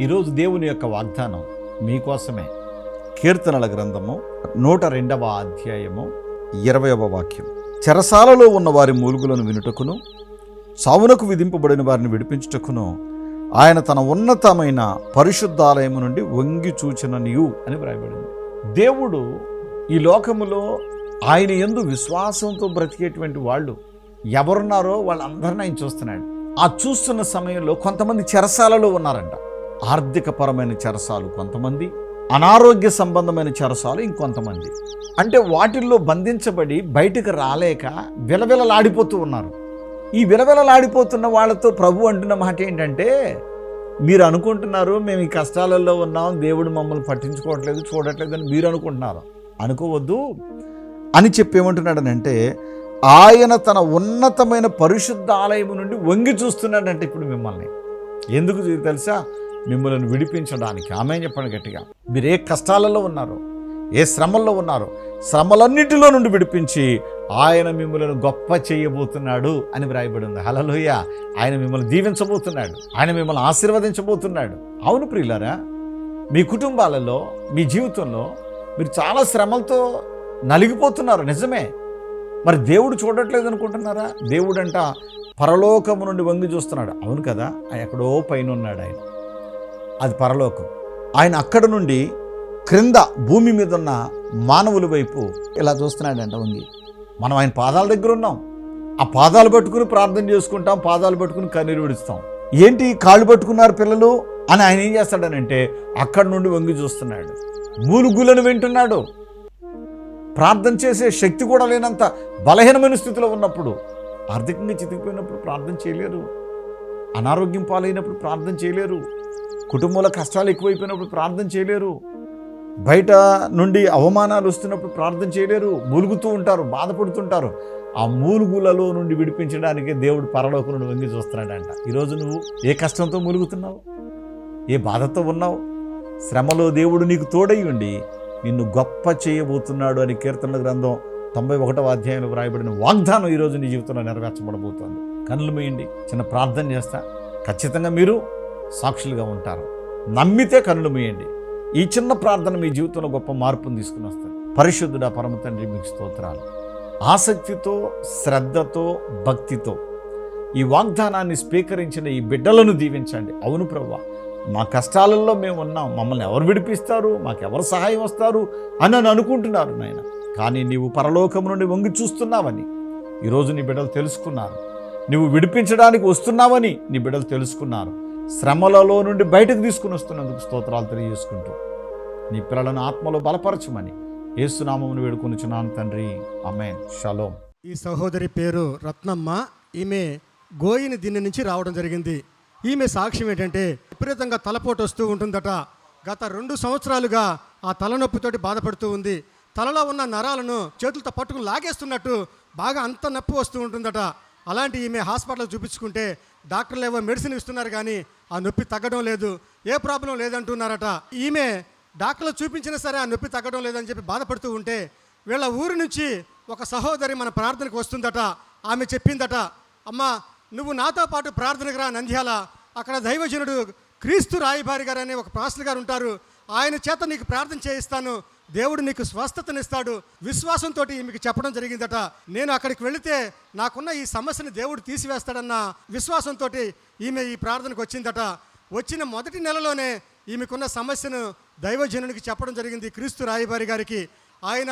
ఈరోజు దేవుని యొక్క వాగ్దానం మీకోసమే. కీర్తనల గ్రంథము 102వ అధ్యాయము 20వ వాక్యం. చెరసాలలో ఉన్న వారి మూలుగులను వినుటకును, చావునకు విధింపబడిన వారిని విడిపించుటకును ఆయన తన ఉన్నతమైన పరిశుద్ధాలయము నుండి వంగి చూచిన నీవు అని వ్రాయబడింది. దేవుడు ఈ లోకములో ఆయన యందు విశ్వాసంతో బ్రతికేటువంటి వాళ్ళు ఎవరున్నారో వాళ్ళందరినీ ఆయన చూస్తున్నాడు. ఆ చూస్తున్న సమయంలో కొంతమంది చెరసాలలో ఉన్నారంట. ఆర్థికపరమైన చెరసాలు కొంతమంది, అనారోగ్య సంబంధమైన చెరసాలు ఇంకొంతమంది. అంటే వాటిల్లో బంధించబడి బయటకు రాలేక విలవిలలాడిపోతూ ఉన్నారు. ఈ విలవిలలాడిపోతున్న వాళ్ళతో ప్రభు అంటున్న మాట ఏంటంటే, మీరు అనుకుంటున్నారు మేము ఈ కష్టాలలో ఉన్నాం, దేవుడు మమ్మల్ని పట్టించుకోవట్లేదు, చూడట్లేదు అని మీరు అనుకుంటున్నారు. అనుకోవద్దు అని చెప్పేమంటున్నాడనంటే, ఆయన తన ఉన్నతమైన పరిశుద్ధ ఆలయము నుండి వంగి చూస్తున్నాడంటే ఇప్పుడు మిమ్మల్ని. ఎందుకు తెలుసా? మిమ్మల్ని విడిపించడానికి. ఆమె చెప్పండి గట్టిగా. మీరు ఏ కష్టాలలో ఉన్నారో, ఏ శ్రమల్లో ఉన్నారో, శ్రమలన్నిటిలో నుండి విడిపించి ఆయన మిమ్మల్ని గొప్ప చేయబోతున్నాడు అని వ్రాయబడి ఉంది. హల్లెలూయా. ఆయన మిమ్మల్ని దీవించబోతున్నాడు, ఆయన మిమ్మల్ని ఆశీర్వదించబోతున్నాడు. అవును ప్రియులారా, మీ కుటుంబాలలో, మీ జీవితంలో మీరు చాలా శ్రమలతో నలిగిపోతున్నారు, నిజమే. మరి దేవుడు చూడట్లేదు అనుకుంటున్నారా? దేవుడంట పరలోకము నుండి వంగి చూస్తున్నాడు. అవును కదా, ఆయన ఎక్కడో పైన ఉన్నాడు. ఆయన అది పరలోకం. ఆయన అక్కడ నుండి క్రింద భూమి మీద ఉన్న మానవుల వైపు ఇలా చూస్తున్నాడంట వంగి. మనం ఆయన పాదాల దగ్గర ఉన్నాం. ఆ పాదాలు పట్టుకుని ప్రార్థన చేసుకుంటాం, పాదాలు పట్టుకుని కన్నీరు విడుస్తాం. ఏంటి కాళ్ళు పట్టుకున్నారు పిల్లలు అని ఆయన ఏం చేస్తాడనంటే అక్కడి నుండి వంగి చూస్తున్నాడు. మూలుగులను వింటున్నాడు. ప్రార్థన చేసే శక్తి కూడా లేనంత బలహీనమైన స్థితిలో ఉన్నప్పుడు, ఆర్థికంగా చితికిపోయినప్పుడు ప్రార్థన చేయలేరు, అనారోగ్యం పాలైనప్పుడు ప్రార్థన చేయలేరు, కుటుంబంలో కష్టాలు ఎక్కువైపోయినప్పుడు ప్రార్థన చేయలేరు, బయట నుండి అవమానాలు వస్తున్నప్పుడు ప్రార్థన చేయలేరు, మూలుగుతూ ఉంటారు, బాధపడుతుంటారు. ఆ మూలుగులలో నుండి విడిపించడానికి దేవుడు పరలోకం నుండి వంగి చూస్తున్నాడంట. ఈరోజు నువ్వు ఏ కష్టంతో మూలుగుతున్నావు, ఏ బాధతో ఉన్నావు? శ్రమలో దేవుడు నీకు తోడై ఉండి నిన్ను గొప్ప చేయబోతున్నాడు అని కీర్తనల గ్రంథం 91వ అధ్యాయంలో వ్రాయబడిన వాగ్దానం ఈరోజు నీ జీవితంలో నెరవేర్చబడబోతోంది. కన్నులు మూయండి, చిన్న ప్రార్థన చేస్తా. ఖచ్చితంగా మీరు సాక్షులుగా ఉంటారు. నమ్మితే కన్నులు మూయండి. ఈ చిన్న ప్రార్థన మీ జీవితంలో గొప్ప మార్పును తీసుకుని వస్తుంది. పరిశుద్ధుడా పరమ తండ్రి, మీకు స్తోత్రాలు. ఆసక్తితో, శ్రద్ధతో, భక్తితో ఈ వాగ్దానాన్ని స్వీకరించిన ఈ బిడ్డలను దీవించండి. అవును ప్రభువా, మా కష్టాలలో మేము ఉన్నాం, మమ్మల్ని ఎవరు విడిపిస్తారు, మాకెవరు సహాయం వస్తారు అని అనుకుంటున్నారు నాయన. కానీ నీవు పరలోకము నుండి వంగి చూస్తున్నావని ఈరోజు నీ బిడ్డలు తెలుసుకున్నారు. నువ్వు విడిపించడానికి వస్తున్నావని నీ బిడ్డలు తెలుసుకున్నారు. శ్రమలలో నుండి బయటకు తీసుకుని వస్తున్నందుకు స్తోత్రాలు తెలియజేసుకుంటూ నీ పిల్లలను ఆత్మలో బలపరచమని యేసు నామమున వేడుకొనుచున్నాను తండ్రి, ఆమేన్. షలోమ్. ఈ సహోదరి పేరు రత్నమ్మ. ఈమె గోయిని దీని నుంచి రావడం జరిగింది. ఈమె సాక్ష్యం ఏంటంటే, విపరీతంగా తలపోటు వస్తూ ఉంటుందట. గత 2 సంవత్సరాలుగా ఆ తలనొప్పితోటి బాధపడుతూ ఉంది. తలలో ఉన్న నరాలను చేతులతో పట్టుకుని లాగేస్తున్నట్టు బాగా అంత నొప్పి వస్తూ ఉంటుందట. అలాంటి ఈమె హాస్పిటల్ చూపించుకుంటే డాక్టర్లు ఏవో మెడిసిన్ ఇస్తున్నారు, కానీ ఆ నొప్పి తగ్గడం లేదు, ఏ ప్రాబ్లం లేదంటున్నారట. ఈమె డాక్టర్లు చూపించినా సరే ఆ నొప్పి తగ్గడం లేదని చెప్పి బాధపడుతూ ఉంటే, వీళ్ళ ఊరి నుంచి ఒక సహోదరి మన ప్రార్థనకు వస్తుందట. ఆమె చెప్పిందట, అమ్మా నువ్వు నాతో పాటు ప్రార్థనకు రా నంద్యాల, అక్కడ దైవజనుడు క్రీస్తు రాయబారి గారు అనే ఒక పాస్టర్ గారు ఉంటారు, ఆయన చేత నీకు ప్రార్థన చేయిస్తాను, దేవుడు నీకు స్వస్థతనిస్తాడు. విశ్వాసంతో ఈమెకి చెప్పడం జరిగిందట. నేను అక్కడికి వెళితే నాకున్న ఈ సమస్యను దేవుడు తీసివేస్తాడన్న విశ్వాసంతో ఈమె ఈ ప్రార్థనకు వచ్చిందట. వచ్చిన మొదటి నెలలోనే ఈమెకున్న సమస్యను దైవజనునికి చెప్పడం జరిగింది, క్రీస్తు రాయబారి గారికి. ఆయన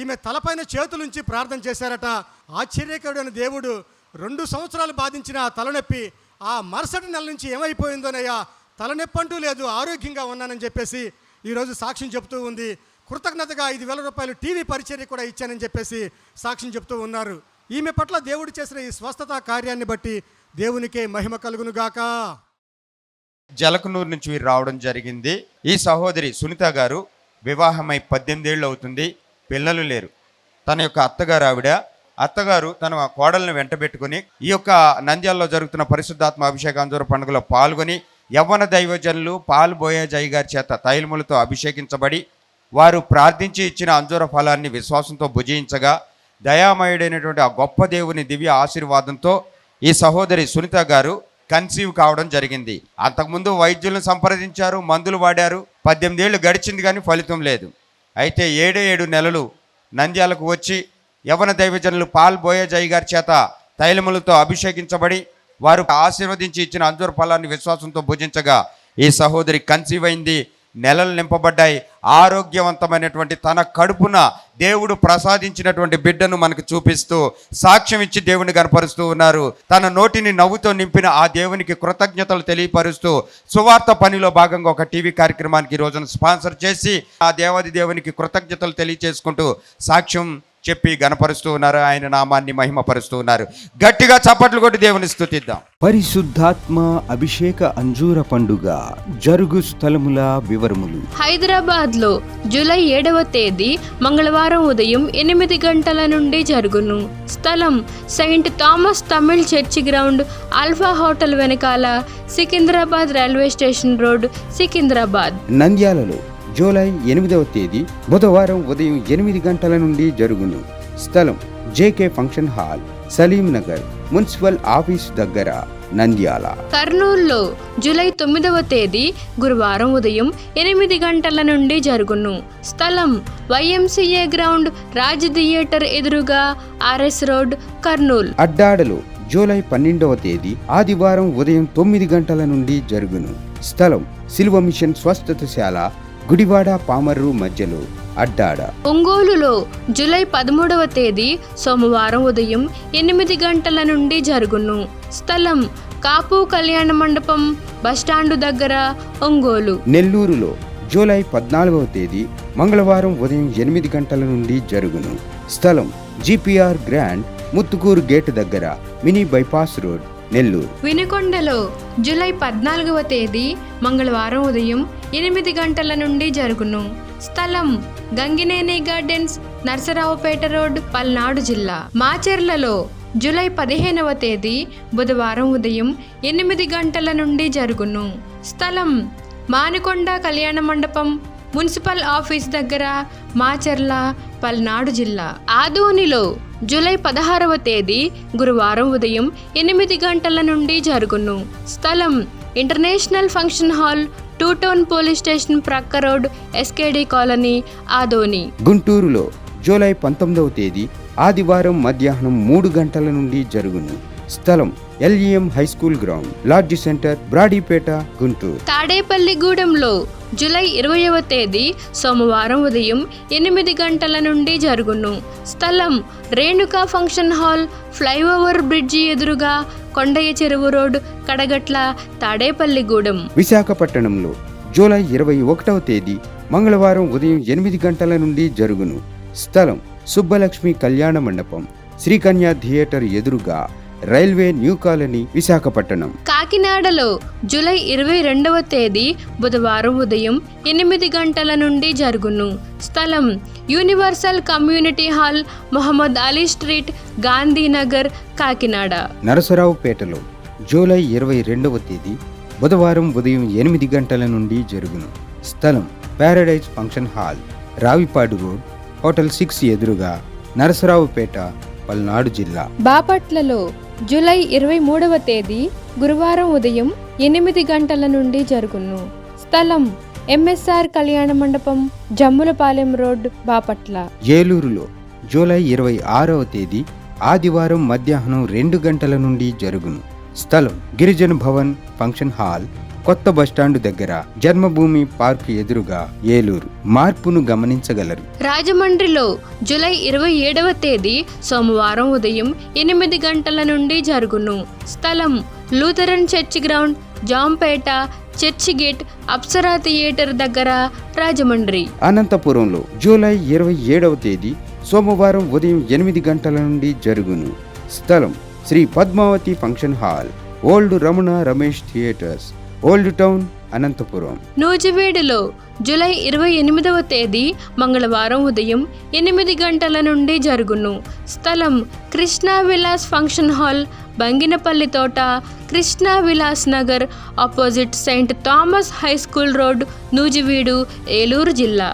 ఈమె తలపైన చేతులుంచి ప్రార్థన చేశారట. ఆశ్చర్యకరుడైన దేవుడు 2 సంవత్సరాలు బాధించిన ఆ తలనొప్పి ఆ మరుసటి నెల నుంచి ఏమైపోయిందోనయ్యా, తలనొప్పి అంటూ లేదు, ఆరోగ్యంగా ఉన్నానని చెప్పేసి ఈరోజు సాక్ష్యం చెప్తూ ఉంది. కృతజ్ఞతగా 5,000 రూపాయలు టీవీ పరిచర్య కూడా ఇచ్చానని చెప్పేసి సాక్ష్యం చెప్తూ ఉన్నారు. ఈమె పట్ల దేవుడు చేసిన ఈ స్వస్థత కార్యాన్ని బట్టి దేవునికే మహిమ కలుగును గాక. జలకనూరు నుంచి వీరు రావడం జరిగింది. ఈ సహోదరి సునీత గారు వివాహమై 18 ఏళ్ళు అవుతుంది, పిల్లలు లేరు. తన యొక్క అత్తగారు తన కోడలను వెంటబెట్టుకుని ఈ యొక్క నంద్యాలలో జరుగుతున్న పరిశుద్ధాత్మ అభిషేక అంజూర పండుగలో పాల్గొని యవ్వన దైవజనులు పాల్ బోయాజయ్య గారి చేత తైలములతో అభిషేకించబడి వారు ప్రార్థించి ఇచ్చిన అంజూర ఫలాన్ని విశ్వాసంతో భుజించగా దయామయుడైనటువంటి ఆ గొప్ప దేవుని దివ్య ఆశీర్వాదంతో ఈ సహోదరి సునీత గారు కన్సీవ్ కావడం జరిగింది. అంతకుముందు వైద్యులను సంప్రదించారు, మందులు వాడారు. 18 ఏళ్ళు గడిచింది కానీ ఫలితం లేదు. అయితే 7 నెలలు నంద్యాలకు వచ్చి యవన దైవజనులు పాల్ బోయజాయి గారి చేత తైలములతో అభిషేకించబడి వారు ఆశీర్వదించి ఇచ్చిన అంజూర ఫలాన్ని విశ్వాసంతో భుజించగా ఈ సహోదరి కన్సీవ్ అయింది. నెలలు నింపబడ్డాయి. ఆరోగ్యవంతమైనటువంటి తన కడుపున దేవుడు ప్రసాదించినటువంటి బిడ్డను మనకు చూపిస్తూ సాక్ష్యం ఇచ్చి దేవుని కనపరుస్తూ ఉన్నారు. తన నోటిని నవ్వుతో నింపిన ఆ దేవునికి కృతజ్ఞతలు తెలియపరుస్తూ సువార్త పనిలో భాగంగా ఒక టీవీ కార్యక్రమానికి ఈ రోజున స్పాన్సర్ చేసి ఆ దేవాది దేవునికి కృతజ్ఞతలు తెలియచేసుకుంటూ సాక్ష్యం చెప్పి గణపరుస్తూ ఉన్నారు. ఆయన నామాన్ని మహిమపరుస్తూ ఉన్నారు. గట్టిగా చప్పట్లు కొట్టి దేవుని స్తుతిద్దాం. పరిశుద్ధాత్మ అభిషేక అంజూర పండుగ జరుగు స్థలముల వివరములు. హైదరాబాద్ లో జూలై 7వ తేదీ మంగళవారం ఉదయం 8 గంటల నుండి జరుగును. స్థలం saint Thomas Tamil church ground, alpha hotel వెనకాల, Secunderabad railway station road, Secunderabad. నంద్యాలలో జూలై 8వ తేదీ బుధవారం ఉదయం 8 గంటల నుండి జరుగును. స్థలం J K function hall, Salim Nagar, municipal office దగ్గర, నంద్యాల. కర్నూలులో జూలై 9వ తేదీ గురువారం ఉదయం 8 గంటల నుండి జరుగును. స్థలం YMCA గ్రౌండ్, రాజ్ థియేటర్ ఎదురుగా, RS రోడ్, కర్నూలు. అడ్డాడలో జూలై 12వ తేదీ ఆదివారం ఉదయం 9 గంటల నుండి జరుగును. స్థలం సిల్వ మిషన్ స్వస్థతశాల, గుడివాడ పామర్రు మధ్యలో, అడ్డాడ. ఒంగోలులో జూలై 13వ తేదీ సోమవారం ఉదయం 8 గంటల నుండి జరుగును. స్థలం కాపు కళ్యాణ మండపం, బస్టాండు దగ్గర, ఒంగోలు. నెల్లూరులో జూలై 14వ తేదీ మంగళవారం ఉదయం 8 గంటల నుండి జరుగును. స్థలం GPR గ్రాండ్, ముత్తుకూరు గేట్ దగ్గర, మినీ బైపాస్ రోడ్, నెల్లూరు. వినుకొండలో జూలై 14వ తేదీ మంగళవారం ఉదయం 8 గంటల నుండి జరుగును. స్థలం గంగినేని గార్డెన్స్, నర్సరావుపేట రోడ్, పల్నాడు జిల్లా. మాచెర్లలో జూలై 15వ తేదీ బుధవారం ఉదయం 8 గంటల నుండి జరుగును. స్థలం మానుకొండ కళ్యాణ మండపం, మున్సిపల్ ఆఫీస్ దగ్గర, మాచెర్ల, పల్నాడు జిల్లా. ఆదోనిలో జూలై 16వ తేదీ గురువారం ఉదయం 8 గంటల నుండి జరుగును. స్థలం international function hall, 2 town police station ప్రక్క రోడ్, SKD కాలనీ, ఆదోని. గుంటూరులో జూలై 19వ తేదీ ఆదివారం మధ్యాహ్నం 3 గంటల నుండి జరుగును. స్థలం LEM high school ground, lodge centre, Brodipet, Guntur. తాడేపల్లిగూడెంలో జూలై 20వ తేదీ సోమవారం ఉదయం 8 గంటల నుండి జరుగును. స్థలం Renuka function hall, flyover bridge ఎదురుగా, కొండయ్య చెరువు రోడ్, కడగట్ల, తాడేపల్లిగూడెం. విశాఖపట్నంలో జూలై 21వ తేదీ మంగళవారం ఉదయం 8 గంటల నుండి జరుగును. స్థలం సుబ్బలక్ష్మి కళ్యాణ మండపం, శ్రీకన్య థియేటర్ ఎదురుగా, రైల్వే న్యూ కాలనీ, విశాఖపట్నం. కాకినాడలో జూలై 22వ తేదీ బుధవారం ఉదయం 8 గంటల నుండి జరుగును. స్థలం universal community hall, Mohammed Ali street, Gandhinagar, Kakinada. నరసరావుపేటలో జూలై 22వ తేదీ బుధవారం ఉదయం 8 గంటల నుండి జరుగును. స్థలం paradise function hall, Ravipadu road, hotel 6 ఎదురుగా, నరసరావుపేట, పల్నాడు జిల్లా. బాపట్లలో జూలై 23వ తేదీ గురువారం ఉదయం 8 గంటల నుండి జరుగును. స్థలం MSR కళ్యాణ మండపం, జమ్ములపాలెం రోడ్, బాపట్ల. ఏలూరులో జూలై 26వ తేదీ ఆదివారం మధ్యాహ్నం 2 గంటల నుండి జరుగును. స్థలం గిరిజన భవన్ ఫంక్షన్ హాల్, కొత్త బస్టాండు దగ్గర, జన్మభూమి పార్క్ ఎదురుగా, ఏలూరు. మార్పును గమనించగలరు. రాజమండ్రిలో జూలై 27వ తేదీ సోమవారం ఉదయం 8 గంటల నుండి జరుగును. స్థలం Lutheran church ground, Jampeta, church gate, Apsara theatre దగ్గర, రాజమండ్రి. అనంతపురంలో జూలై 27వ తేదీ సోమవారం ఉదయం 8 గంటల నుండి జరుగును. స్థలం Shri Padmavathi function hall, old Ramana Ramesh theatres, old town, Anantapur. నూజివీడులో జూలై 28వ తేదీ మంగళవారం ఉదయం 8 గంటల నుండి జరుగును. స్థలం కృష్ణా విలాస్ ఫంక్షన్ హాల్, బంగినపల్లి తోట, Krishna Vilas Nagar, opposite Saint Thomas high school road, Nuzvid, Eluru జిల్లా.